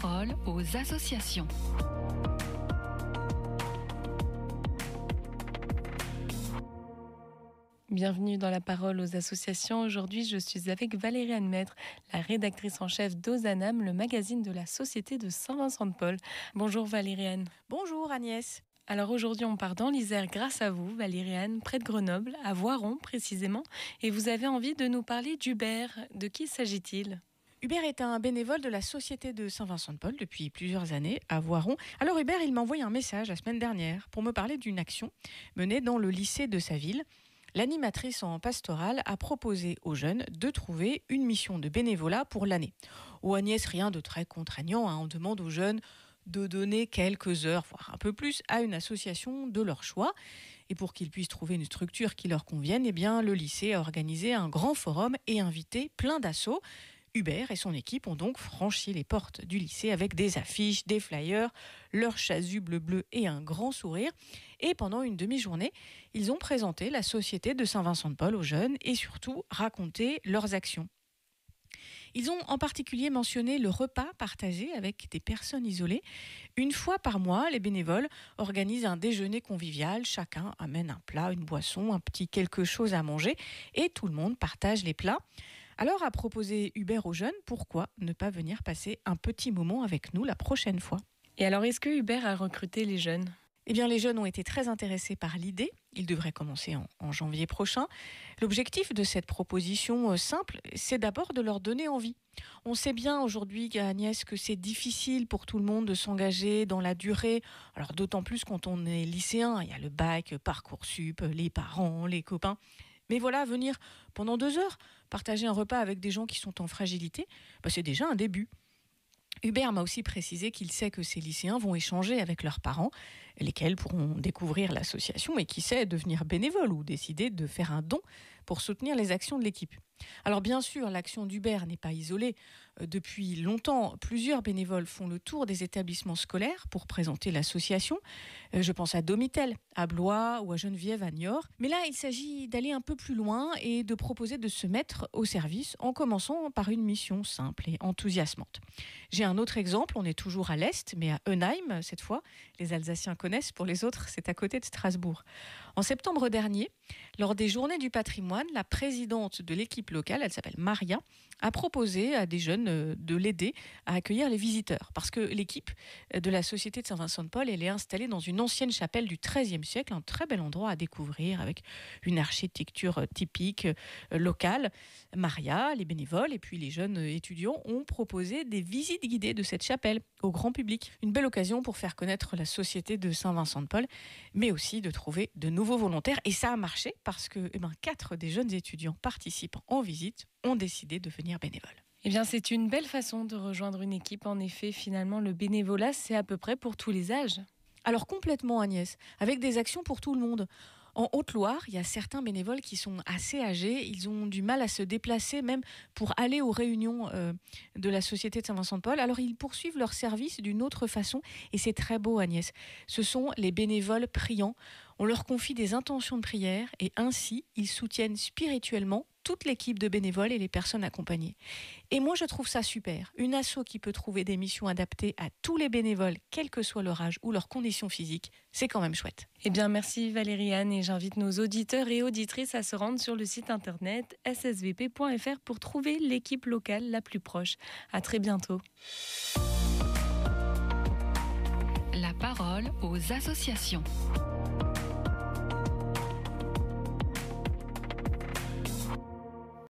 parole aux associations. Bienvenue dans la parole aux associations. Aujourd'hui, je suis avec Valérie Anne Maître, la rédactrice en chef d'Ozanam, le magazine de la Société de Saint-Vincent-de-Paul. Bonjour Valérie Anne. Bonjour Agnès. Alors aujourd'hui, on part dans l'Isère grâce à vous, Valérie Anne, près de Grenoble, à Voiron précisément. Et vous avez envie de nous parler d'Hubert. De qui s'agit-il ? Hubert est un bénévole de la Société de Saint-Vincent-de-Paul depuis plusieurs années à Voiron. Alors Hubert, il m'a envoyé un message la semaine dernière pour me parler d'une action menée dans le lycée de sa ville. L'animatrice en pastorale a proposé aux jeunes de trouver une mission de bénévolat pour l'année. Oh Agnès, rien de très contraignant, on demande aux jeunes de donner quelques heures, voire un peu plus, à une association de leur choix. Et pour qu'ils puissent trouver une structure qui leur convienne, le lycée a organisé un grand forum et invité plein d'assos. Hubert et son équipe ont donc franchi les portes du lycée avec des affiches, des flyers, leur chasuble bleu et un grand sourire. Et pendant une demi-journée, ils ont présenté la Société de Saint-Vincent-de-Paul aux jeunes et surtout raconté leurs actions. Ils ont en particulier mentionné le repas partagé avec des personnes isolées. Une fois par mois, les bénévoles organisent un déjeuner convivial. Chacun amène un plat, une boisson, un petit quelque chose à manger et tout le monde partage les plats. Alors, a proposé Hubert aux jeunes, pourquoi ne pas venir passer un petit moment avec nous la prochaine fois ? Et alors, est-ce que Hubert a recruté les jeunes ? Les jeunes ont été très intéressés par l'idée. Ils devraient commencer en janvier prochain. L'objectif de cette proposition simple, c'est d'abord de leur donner envie. On sait bien aujourd'hui, Agnès, que c'est difficile pour tout le monde de s'engager dans la durée. Alors d'autant plus quand on est lycéen, il y a le bac, Parcoursup, les parents, les copains. Mais voilà, venir pendant 2 heures, partager un repas avec des gens qui sont en fragilité, c'est déjà un début. Hubert m'a aussi précisé qu'il sait que ces lycéens vont échanger avec leurs parents, lesquels pourront découvrir l'association et qui sait devenir bénévole ou décider de faire un don pour soutenir les actions de l'équipe. Alors bien sûr, l'action d'Hubert n'est pas isolée. Depuis longtemps, plusieurs bénévoles font le tour des établissements scolaires pour présenter l'association. Je pense à Domitel, à Blois ou à Geneviève à Niort. Mais là, il s'agit d'aller un peu plus loin et de proposer de se mettre au service en commençant par une mission simple et enthousiasmante. J'ai un autre exemple, on est toujours à l'Est, mais à Eunheim cette fois. Les Alsaciens connaissent, pour les autres, c'est à côté de Strasbourg. En septembre dernier, lors des Journées du patrimoine, la présidente de l'équipe locale, elle s'appelle Maria, a proposé à des jeunes de l'aider à accueillir les visiteurs. Parce que l'équipe de la Société de Saint-Vincent-de-Paul, elle est installée dans une ancienne chapelle du XIIIe siècle, un très bel endroit à découvrir avec une architecture typique locale. Maria, les bénévoles et puis les jeunes étudiants ont proposé des visites guidées de cette chapelle au grand public. Une belle occasion pour faire connaître la Société de Saint-Vincent-de-Paul, mais aussi de trouver de nouveaux volontaires. Et ça a marché parce que 4 des jeunes étudiants participant en visite ont décidé de devenir bénévoles. C'est une belle façon de rejoindre une équipe. En effet, finalement, le bénévolat, c'est à peu près pour tous les âges. Alors complètement Agnès, avec des actions pour tout le monde. En Haute-Loire, il y a certains bénévoles qui sont assez âgés, ils ont du mal à se déplacer même pour aller aux réunions de la Société de Saint-Vincent-de-Paul. Alors ils poursuivent leur service d'une autre façon et c'est très beau Agnès. Ce sont les bénévoles priants. On leur confie des intentions de prière et ainsi ils soutiennent spirituellement toute l'équipe de bénévoles et les personnes accompagnées. Et moi, je trouve ça super. Une asso qui peut trouver des missions adaptées à tous les bénévoles, quel que soit leur âge ou leur condition physique, c'est quand même chouette. Merci Valérie Anne et j'invite nos auditeurs et auditrices à se rendre sur le site internet ssvp.fr pour trouver l'équipe locale la plus proche. À très bientôt. La parole aux associations.